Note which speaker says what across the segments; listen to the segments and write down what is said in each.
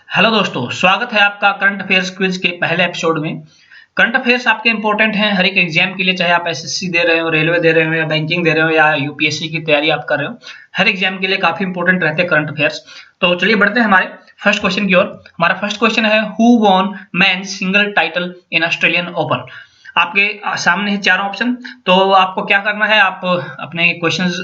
Speaker 1: Hello दोस्तों, स्वागत है आपका करंट अफेयर्स क्विज के पहले एपिसोड में। करंट अफेयर्स आपके इंपॉर्टेंट हैं हर एक एग्जाम के लिए, चाहे आप एसएससी दे रहे हो, रेलवे दे रहे हो या बैंकिंग दे रहे हो या यूपीएससी की तैयारी आप कर रहे हो। हर एग्जाम के लिए काफी इंपॉर्टेंट रहते हैं करंट अफेयर्स। तो चलिए बढ़ते हैं हमारे फर्स्ट क्वेश्चन की ओर। हमारा फर्स्ट क्वेश्चन है, who won men's single title in Australian open. आपके सामने है चार ऑप्शन, तो आपको क्या करना है, आप अपने क्वेश्चंस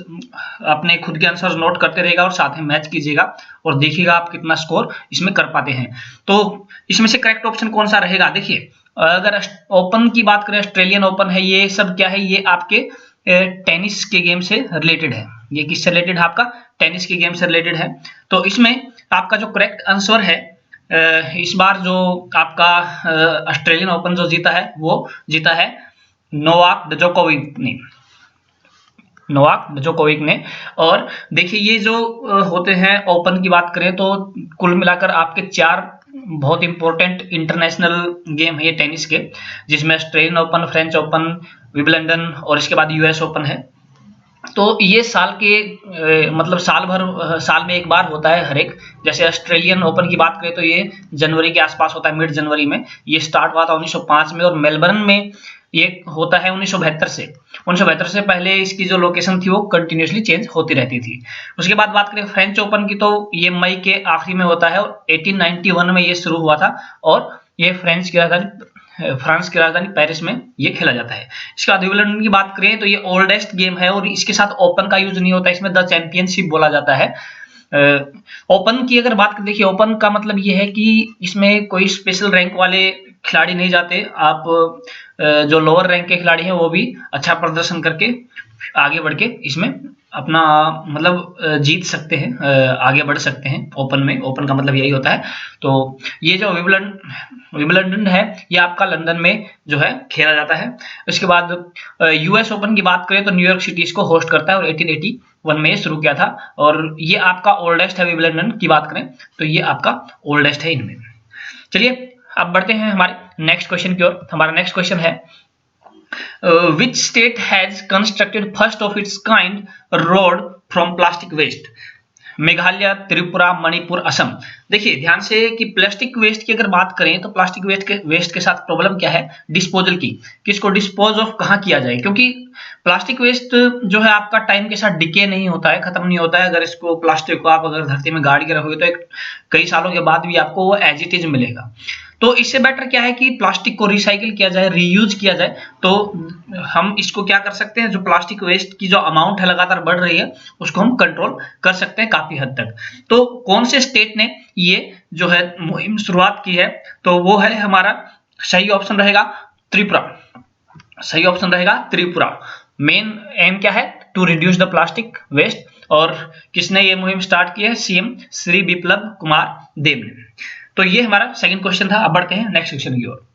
Speaker 1: अपने खुद के आंसर नोट करते रहेगा और साथ में मैच कीजिएगा और देखिएगा आप कितना स्कोर इसमें कर पाते हैं। तो इसमें से करेक्ट ऑप्शन कौन सा रहेगा? देखिए, अगर ओपन की बात करें, ऑस्ट्रेलियन ओपन है, ये सब क्या है, ये आपके टेनिस के गेम से रिलेटेड है। ये किससे रिलेटेड है? आपका टेनिस के गेम से रिलेटेड है। तो इसमें आपका जो करेक्ट आंसर है, इस बार जो आपका ऑस्ट्रेलियन ओपन जो जीता है, वो जीता है नोवाक जोकोविक ने। और देखिए, ये जो होते हैं ओपन की बात करें तो कुल मिलाकर आपके चार बहुत इंपॉर्टेंट इंटरनेशनल गेम है ये टेनिस के, जिसमें Australian open, French open, Wimbledon और इसके बाद यूएस ओपन है। तो ये साल के मतलब साल भर साल में एक बार होता है हर एक। जैसे ऑस्ट्रेलियन ओपन की बात करें तो ये जनवरी के आसपास होता है, मिड जनवरी में। ये स्टार्ट हुआ था 1905 में और मेलबर्न में ये होता है 1972 से। 1972 से पहले इसकी जो लोकेशन थी वो कंटिन्यूसली चेंज होती रहती थी। उसके बाद बात करें फ्रेंच ओपन की, तो ये मई के आखिरी में होता है और 1891 में ये शुरू हुआ था और ये फ्रांस की राजधानी पेरिस में ये खेला जाता है। इसके बाद विंबलडन की बात करें तो ये ओल्डेस्ट गेम है और इसके साथ ओपन का यूज नहीं होता, इसमें द चैंपियनशिप बोला जाता है। ओपन की अगर बात करें, देखिए ओपन का मतलब ये है कि इसमें कोई स्पेशल रैंक वाले खिलाड़ी नहीं जाते। आप जो लोअर रैंक के खिलाड़ी हैं वो भी अच्छा प्रदर्शन करके आगे बढ़ के इसमें अपना मतलब जीत सकते हैं, आगे बढ़ सकते हैं ओपन में। ओपन का मतलब यही होता है। तो ये जो विंबलडन है, ये आपका लंदन में जो है खेला जाता है। उसके बाद यूएस ओपन की बात करें तो न्यूयॉर्क सिटी इसको होस्ट करता है और 1881 में ये शुरू किया था और ये आपका ओल्डेस्ट है। विंबलडन की बात करें तो ये आपका ओल्डेस्ट है इनमें। चलिए अब बढ़ते हैं हमारे नेक्स्ट क्वेश्चन की ओर। हमारा नेक्स्ट क्वेश्चन है, which state has constructed first of its kind road from plastic waste? Meghalaya, Tripura, Manipur, Assam. देखिए ध्यान से कि प्लास्टिक वेस्ट की अगर बात करें तो प्लास्टिक वेस्ट के साथ प्रॉब्लम क्या है, डिस्पोजल की, किसको डिस्पोज ऑफ कहाँ किया जाए। क्योंकि प्लास्टिक वेस्ट जो है आपका टाइम के साथ डिके नहीं होता है, खत्म नहीं होता है। अगर इसको प्लास्टिक को आप अगर धरती में गाड़ के रखोगे तो कई सालों के बाद भी आपको वो एज इट इज मिलेगा। तो इससे बेटर क्या है कि प्लास्टिक को रिसाइकिल किया जाए, रीयूज किया जाए। तो हम इसको क्या कर सकते हैं, जो प्लास्टिक वेस्ट की जो अमाउंट है लगातार बढ़ रही है उसको हम कंट्रोल कर सकते हैं काफी हद तक। तो कौन से स्टेट ने ये जो है मुहिम शुरुआत की है, तो वो है हमारा सही ऑप्शन रहेगा त्रिपुरा। सही ऑप्शन रहेगा त्रिपुरा। मेन एम क्या है, to reduce the plastic waste. और किसने ये मुहिम स्टार्ट की है? सीएम श्री बिप्लब कुमार देव ने। तो ये हमारा सेकंड क्वेश्चन था। अब बढ़ते हैं नेक्स्ट क्वेश्चन की ओर।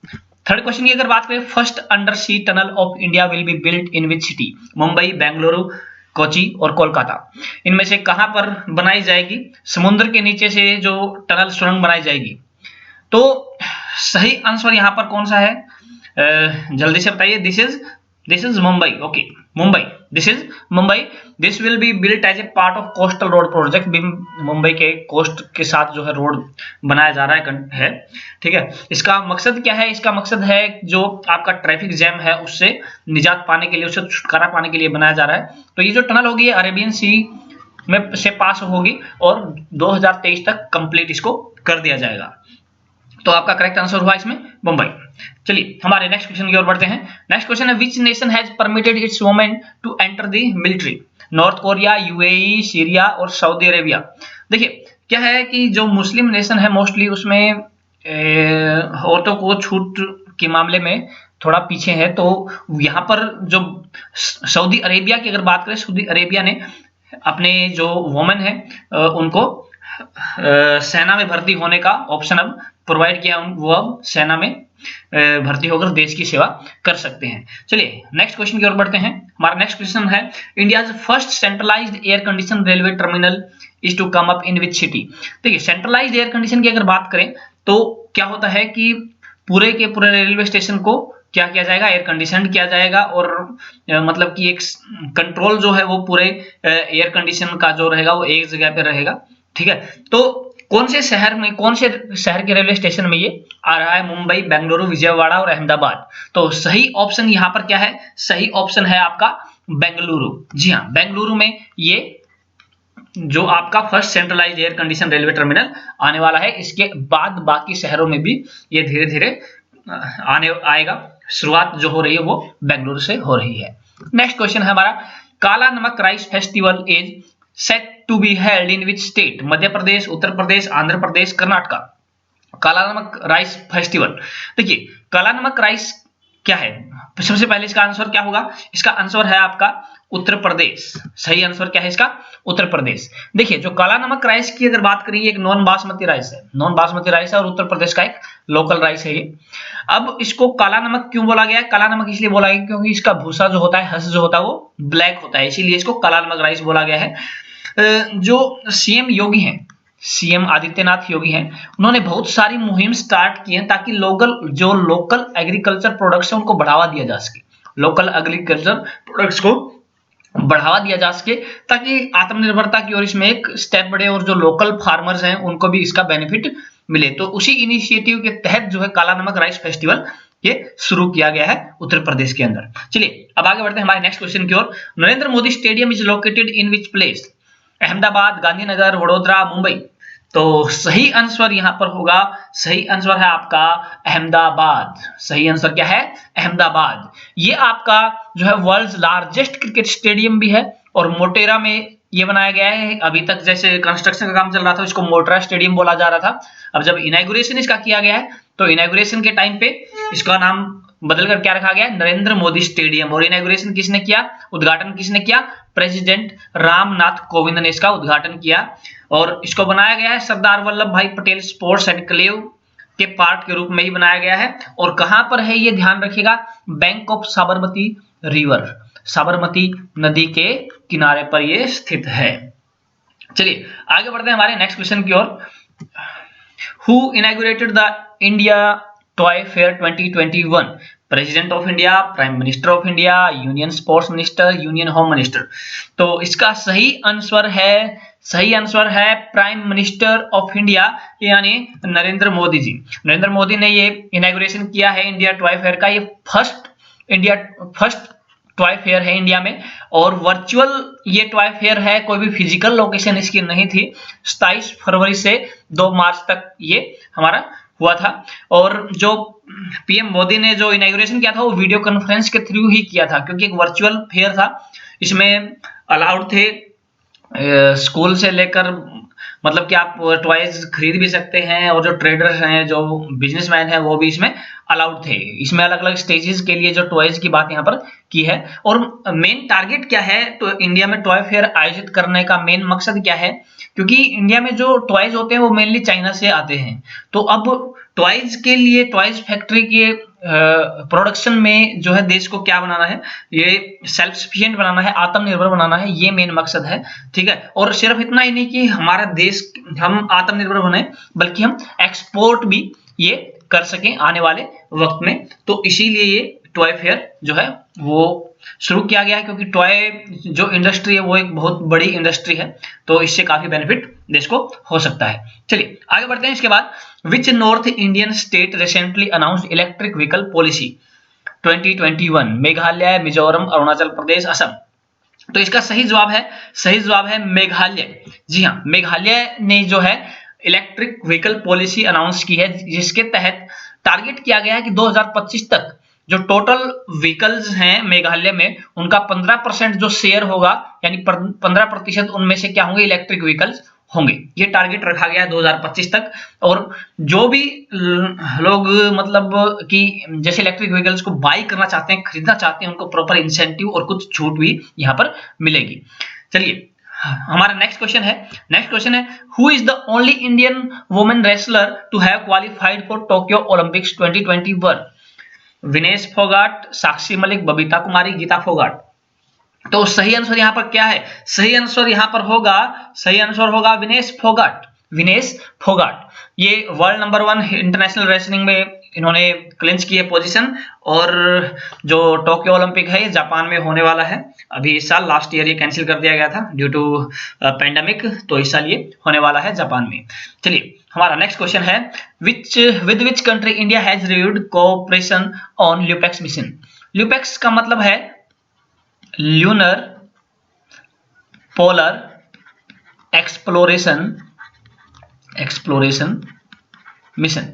Speaker 1: थर्ड क्वेश्चन की अगर बात करें, first under sea tunnel of India will be built in which city? Mumbai, Bengaluru, Kochi और कोलकाता। इनमें से कहां पर बनाई जाएगी समुद्र के नीचे से जो टनल सुरंग बनाई जाएगी? तो सही आंसर यहां पर कौन सा है, जल्दी से बताइए। This is Mumbai. Okay, Mumbai, this is Mumbai. This will be built as a part of coastal road project. Mumbai के कोस्ट के साथ जो है रोड बनाया जा रहा है, ठीक है। इसका मकसद क्या है? इसका मकसद है जो आपका ट्रैफिक जैम है उससे निजात पाने के लिए, उससे छुटकारा पाने के लिए बनाया जा रहा है। तो ये जो टनल होगी ये अरेबियन सी में से पास होगी और 2023 तक कंप्लीट इसको कर दिया जाएगा। तो आपका करेक्ट आंसर हुआ इसमें मुंबई। चलिए हमारे नेक्स्ट क्वेश्चन की ओर बढ़ते हैं। नेक्स्ट क्वेश्चन है, which nation has permitted its women to enter the military? North Korea, UAE, Syria और सऊदी अरेबिया। देखिए क्या है कि जो मुस्लिम नेशन है मोस्टली उसमें औरतों को छूट के मामले में थोड़ा पीछे है। तो यहाँ पर जो सऊदी अरेबिया की अगर बात करें, सऊदी अरेबिया ने अपने जो वुमेन है उनको सेना में भर्ती होने का ऑप्शन अब प्रोवाइड किया। वो अब सेना में भर्ती होकर देश की सेवा कर सकते हैं। चलिए नेक्स्ट क्वेश्चन की ओर बढ़ते हैं। हमारा नेक्स्ट क्वेश्चन है, India's first centralized air condition railway terminal is to come up in which city? देखिए सेंट्रलाइज्ड एयर कंडीशन की अगर बात करें तो क्या होता है कि पूरे के पूरे रेलवे स्टेशन को क्या किया जाएगा, एयर कंडीशन किया जाएगा। और मतलब कि एक कंट्रोल जो है वो पूरे एयर कंडीशन का जो रहेगा वो एक जगह पे रहेगा, ठीक है। तो कौन से शहर के रेलवे स्टेशन में ये आ रहा है? मुंबई, बेंगलुरु, विजयवाड़ा और अहमदाबाद। तो सही ऑप्शन यहाँ पर क्या है? सही ऑप्शन है आपका बेंगलुरु। जी हाँ, बेंगलुरु में ये जो आपका first centralized air condition railway terminal आने वाला है। इसके बाद बाकी शहरों में भी ये धीरे धीरे आएगा। शुरुआत जो हो रही है वो बेंगलुरु से हो रही है। नेक्स्ट क्वेश्चन है हमारा, Kala Namak rice festival is set to be held in which state? Madhya Pradesh, Uttar Pradesh, Andhra Pradesh, Karnataka. Kala Namak rice festival, देखिए काला नमक राइस क्या है? सबसे पहले इसका आंसर क्या होगा? इसका आंसर है आपका उत्तर प्रदेश। सही आंसर क्या है इसका? उत्तर प्रदेश। देखिए जो काला नमक राइस की अगर बात करें, एक नॉन बासमती राइस है, नॉन बासमती राइस है और उत्तर प्रदेश का एक लोकल राइस है ये। अब इसको काला नमक क्यों बोला गया है? काला नमक इसलिए बोला गया क्योंकि इसका भूसा जो होता है, हस जो होता है वो ब्लैक होता है, इसीलिए इसको काला नमक राइस बोला गया है। जो सीएम योगी हैं, सीएम आदित्यनाथ योगी हैं, उन्होंने बहुत सारी मुहिम स्टार्ट की है ताकि लोकल एग्रीकल्चर प्रोडक्ट्स उनको बढ़ावा दिया जा सके, लोकल एग्रीकल्चर प्रोडक्ट्स को बढ़ावा दिया जा सके ताकि आत्मनिर्भरता की ओर इसमें एक स्टेप बढ़े और जो लोकल फार्मर्स हैं उनको भी इसका बेनिफिट मिले। तो उसी इनिशिएटिव के तहत जो है काला नमक राइस फेस्टिवल ये शुरू किया गया है उत्तर प्रदेश के अंदर। चलिए अब आगे बढ़ते हैं हमारे नेक्स्ट क्वेश्चन की ओर। Narendra Modi stadium is located in which place? Ahmedabad, Gandhinagar, Vadodara, Mumbai. तो सही आंसर यहां पर होगा, सही आंसर है आपका अहमदाबाद। सही आंसर क्या है? अहमदाबाद। ये आपका जो है वर्ल्ड लार्जेस्ट क्रिकेट स्टेडियम भी है और मोटेरा में ये बनाया गया है। अभी तक जैसे कंस्ट्रक्शन का काम चल रहा था इसको मोटेरा स्टेडियम बोला जा रहा था। अब जब इनॉग्रेशन इसका किया गया है तो इनॉग्रेशन के टाइम पे इसका नाम बदलकर क्या रखा गया? नरेंद्र मोदी स्टेडियम। और इनॉग्रेशन किसने किया? उद्घाटन किसने किया? प्रेसिडेंट रामनाथ कोविंद ने इसका उद्घाटन किया। और इसको बनाया गया है सरदार वल्लभ भाई पटेल स्पोर्ट्स एनक्लेव के पार्ट के रूप में ही बनाया गया है। और कहां पर है ये ध्यान रखिएगा, bank of Sabarmati river, Sabarmati नदी के किनारे पर ये स्थित है। चलिए आगे बढ़ते हैं हमारे नेक्स्ट क्वेश्चन की ओर। Who inaugurated the India toy fair 2021? President of India, prime minister of India, union sports minister, union home minister. तो इसका सही आंसर है प्राइम मिनिस्टर ऑफ इंडिया यानी नरेंद्र मोदी जी। नरेंद्र मोदी ने ये इनॉग्रेशन किया है इंडिया टॉय फेयर का। ये फर्स्ट टॉय फेयर है इंडिया में और वर्चुअल ये टॉय फेयर है, कोई भी फिजिकल लोकेशन इसकी नहीं थी। 27 फरवरी से 2 मार्च तक ये हमारा हुआ था। और जो पीएम मोदी ने जो इनॉग्रेशन किया था वो वीडियो कॉन्फ्रेंस के थ्रू ही किया था क्योंकि एक वर्चुअल फेयर था। इसमें अलाउड थे स्कूल से लेकर, मतलब कि आप टॉयज खरीद भी सकते हैं और जो ट्रेडर्स हैं, जो बिजनेसमैन हैं, वो भी इसमें अलाउड थे। इसमें अलग अलग स्टेजेस के लिए जो टॉयज की बात यहाँ पर की है। और मेन टारगेट क्या है तो इंडिया में टॉय फेयर आयोजित करने का मेन मकसद क्या है? क्योंकि इंडिया में जो टॉयज होते हैं वो मेनली चाइना से आते हैं। तो अब टॉयज के लिए, टॉयज फैक्ट्री के प्रोडक्शन में जो है देश को क्या बनाना है? ये सेल्फ सफिशिएंट बनाना है, आत्मनिर्भर बनाना है, ये मेन मकसद है। ठीक है, और सिर्फ इतना ही नहीं कि हमारा देश हम आत्मनिर्भर बने बल्कि हम एक्सपोर्ट भी ये कर सकें आने वाले वक्त में। तो इसीलिए ये टॉय फेयर जो है वो शुरू किया गया है क्योंकि टॉय जो इंडस्ट्री है वो एक बहुत बड़ी इंडस्ट्री है, तो इससे काफी बेनिफिट देश को हो सकता है। चलिए आगे बढ़ते हैं। इसके बाद which north Indian state recently announced electric vehicle policy 2021? Meghalaya, Mizoram, Arunachal Pradesh, Assam. तो इसका सही जवाब है मेघालय। जी हाँ, मेघालय ने जो है इलेक्ट्रिक व्हीकल पॉलिसी अनाउंस की है जिसके तहत टारगेट किया गया है कि 2025 तक जो टोटल व्हीकल्स हैं मेघालय में उनका 15% जो शेयर होगा, यानी 15% उनमें से क्या होंगे? इलेक्ट्रिक व्हीकल्स होंगे। ये टारगेट रखा गया है 2025 तक। और जो भी लोग मतलब कि जैसे इलेक्ट्रिक व्हीकल्स को बाई करना चाहते हैं, खरीदना चाहते हैं, उनको प्रॉपर इंसेंटिव और कुछ छूट भी यहाँ पर मिलेगी। चलिए हमारा नेक्स्ट क्वेश्चन है who is the only Indian women wrestler to have qualified for Tokyo Olympics 2021? Vinesh Phogat, Sakshi Malik, Babita Kumari, Geeta Phogat. तो सही आंसर यहां पर क्या है? सही आंसर यहां पर होगा विनेश फोगाट। ये वर्ल्ड नंबर 1 इंटरनेशनल रेसलिंग में इन्होंने क्लिंच की है पोजीशन। और जो टोक्यो ओलंपिक है ये जापान में होने वाला है अभी इस साल। लास्ट ईयर ये कैंसिल कर दिया गया था ड्यू टू पेंडेमिक, तो इस साल ये होने वाला है जापान में। चलिए हमारा नेक्स्ट क्वेश्चन है, with which country India has reviewed cooperation on LUPEX mission. LUPEX का मतलब है ल्यूनर पोलर एक्सप्लोरेशन मिशन।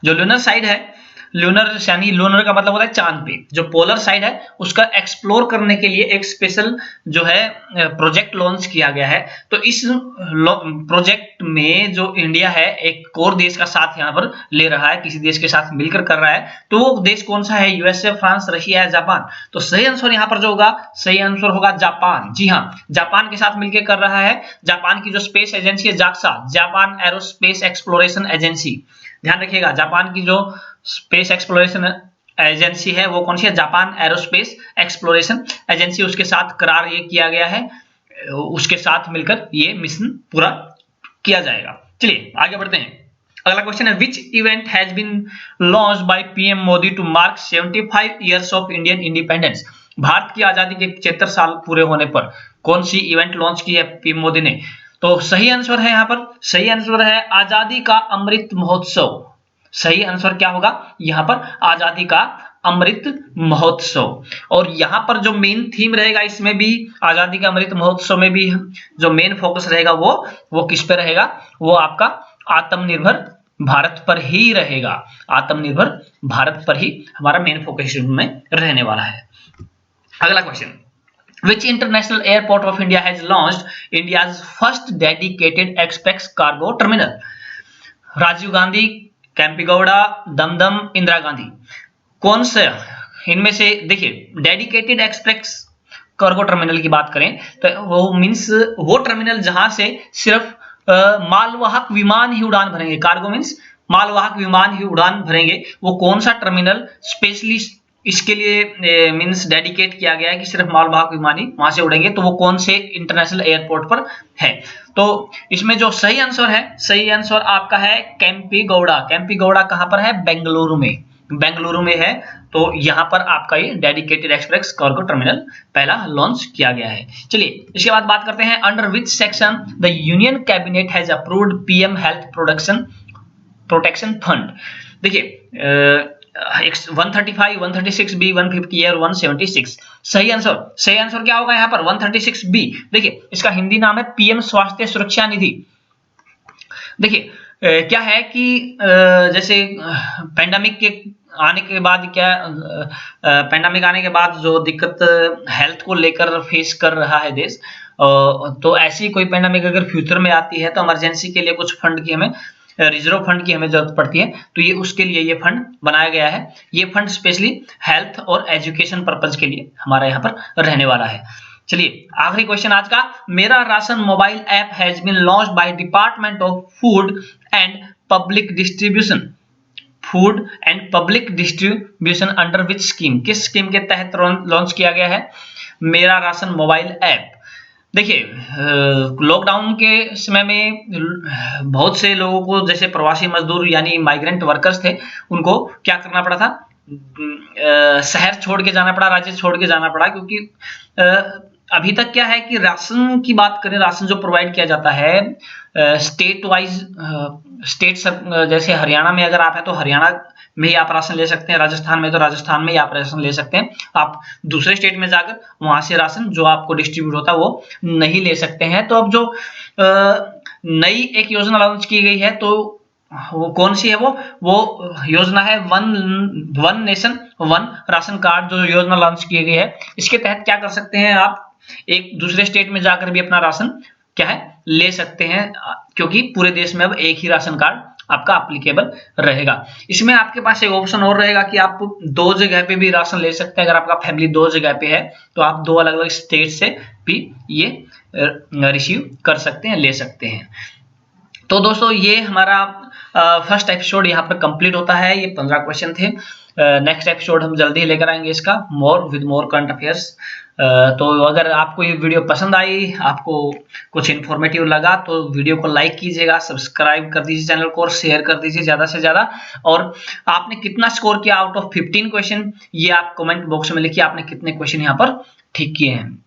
Speaker 1: जो लूनर साइड है, लूनर यानी लूनर का मतलब होता है चांद पे, जो पोलर साइड है उसका एक्सप्लोर करने के लिए एक स्पेशल जो है प्रोजेक्ट लॉन्च किया गया है। तो इस प्रोजेक्ट में जो इंडिया है एक और देश का साथ यहाँ पर ले रहा है, किसी देश के साथ मिलकर कर रहा है। तो वो देश कौन सा है? यूएसए, फ्रांस, रशिया या जापान? तो सही आंसर यहाँ पर जो होगा, सही आंसर होगा जापान। जी हाँ, जापान के साथ मिलकर कर रहा है। जापान की जो स्पेस एजेंसी है JAXA, Japan aerospace exploration agency, ध्यान रखिएगा जापान की जो स्पेस एक्सप्लोरेशन एजेंसी है वो कौन सी है? जापान एरोस्पेस एक्सप्लोरेशन एजेंसी, उसके साथ करार ये किया गया है, उसके साथ मिलकर ये मिशन पूरा किया जाएगा। चलिए आगे बढ़ते हैं। अगला क्वेश्चन है, which event has been launched by PM Modi to mark 75 years of Indian independence. Bharat की आजादी के 75 साल पूरे होने पर कौन सी इवेंट लॉन्च की है पीएम मोदी ने? तो सही आंसर है यहाँ पर, सही आंसर है आजादी का अमृत महोत्सव। सही आंसर क्या होगा यहाँ पर? आजादी का अमृत महोत्सव। और यहाँ पर जो मेन थीम रहेगा इसमें भी, आजादी का अमृत महोत्सव में भी जो मेन फोकस रहेगा वो किस पे रहेगा? वो आपका आत्मनिर्भर भारत पर ही रहेगा। आत्मनिर्भर भारत पर ही हमारा मेन फोकस में रहने वाला है। अगला question, Which international airport of India has launched India's first dedicated express cargo terminal? Rajiv Gandhi, Kempegowda, Dum Dum, Indira Gandhi, कौन सा इनमें से? देखिए डेडिकेटेड एक्सप्रेस कार्गो टर्मिनल की बात करें तो वो मीन्स वो टर्मिनल जहां से सिर्फ मालवाहक विमान ही उड़ान भरेंगे। कार्गो मीन्स मालवाहक विमान ही उड़ान भरेंगे। वो कौन सा टर्मिनल स्पेशली इसके लिए मीन्स डेडिकेट किया गया है कि सिर्फ मालवाहक विमान ही वहां से उड़ेंगे, तो वो कौन से इंटरनेशनल एयरपोर्ट पर है? तो इसमें जो सही आंसर है, सही आंसर आपका है कैंपीगौड़ा। कैंपीगौड़ा कहां पर है? बेंगलुरु में, बेंगलुरु में है। तो यहां पर आपका ये डेडिकेटेड एक्सप्रेस कार्गो टर्मिनल पहला लॉन्च किया गया है। चलिए इसके बाद बात करते हैं, under which section the union cabinet has approved PM health protection fund. देखिए 135, 136B, 150 और 176। सही आंसर क्या होगा यहाँ पर? 136B। देखिए इसका हिंदी नाम है पीएम स्वास्थ्य सुरक्षा निधि। देखिए क्या है कि जैसे पेंडेमिक के आने के बाद पेंडेमिक आने के बाद जो दिक्कत हेल्थ को लेकर फेस कर रहा है देश, तो ऐसी कोई पेंडेमिक अगर फ्यूचर में आती है तो इमरजेंसी के लिए कुछ फंड की हमें, रिजर्व फंड की हमें जरूरत पड़ती है। तो ये उसके लिए ये फंड बनाया गया है। ये फंड स्पेशली हेल्थ और एजुकेशन पर्पज के लिए हमारा यहाँ पर रहने वाला है। चलिए आखिरी क्वेश्चन आज का, मेरा ration mobile app has been launched by department of food and public distribution. Food and public distribution under which scheme? किस स्कीम के तहत लॉन्च किया गया है मेरा राशन मोबाइल ऐप? देखिए लॉकडाउन के समय में बहुत से लोगों को, जैसे प्रवासी मजदूर यानी माइग्रेंट वर्कर्स थे, उनको क्या करना पड़ा था? शहर छोड़ के जाना पड़ा, राज्य छोड़ के जाना पड़ा, क्योंकि अभी तक क्या है कि राशन की बात करें, राशन जो प्रोवाइड किया जाता है स्टेट वाइज, स्टेट जैसे हरियाणा में अगर आप हैं तो हरियाणा में ही आप राशन ले सकते हैं, राजस्थान में तो राजस्थान में ही आप राशन ले सकते हैं। आप दूसरे स्टेट में जाकर वहां से राशन जो आपको डिस्ट्रीब्यूट होता है वो नहीं ले सकते हैं। तो अब जो नई एक योजना लॉन्च की गई है, तो वो कौन सी है? वो योजना है one nation one ration card. जो योजना लॉन्च की गई है, इसके तहत क्या कर सकते हैं आप? एक दूसरे स्टेट में जाकर भी अपना राशन क्या है ले सकते हैं, क्योंकि पूरे देश में अब एक ही राशन कार्ड आपका एप्लीकेबल रहेगा। इसमें आपके पास एक ऑप्शन और रहेगा कि आप दो जगह पे भी राशन ले सकते हैं। अगर आपका फैमिली दो जगह पे है तो आप दो अलग अलग स्टेट से भी ये रिसीव कर सकते हैं, ले सकते हैं। तो दोस्तों ये हमारा फर्स्ट एपिसोड यहाँ पर कंप्लीट होता है। ये 15 क्वेश्चन थे। नेक्स्ट एपिसोड हम जल्दी ही लेकर आएंगे इसका, मोर करंट अफेयर्स। तो अगर आपको ये वीडियो पसंद आई, आपको कुछ इन्फॉर्मेटिव लगा, तो वीडियो को लाइक कीजिएगा, सब्सक्राइब कर दीजिए चैनल को और शेयर कर दीजिए ज़्यादा से ज़्यादा। और आपने कितना स्कोर किया आउट ऑफ 15 क्वेश्चन, ये आप कमेंट बॉक्स में लिखिए, आपने कितने क्वेश्चन यहाँ पर ठीक किए हैं।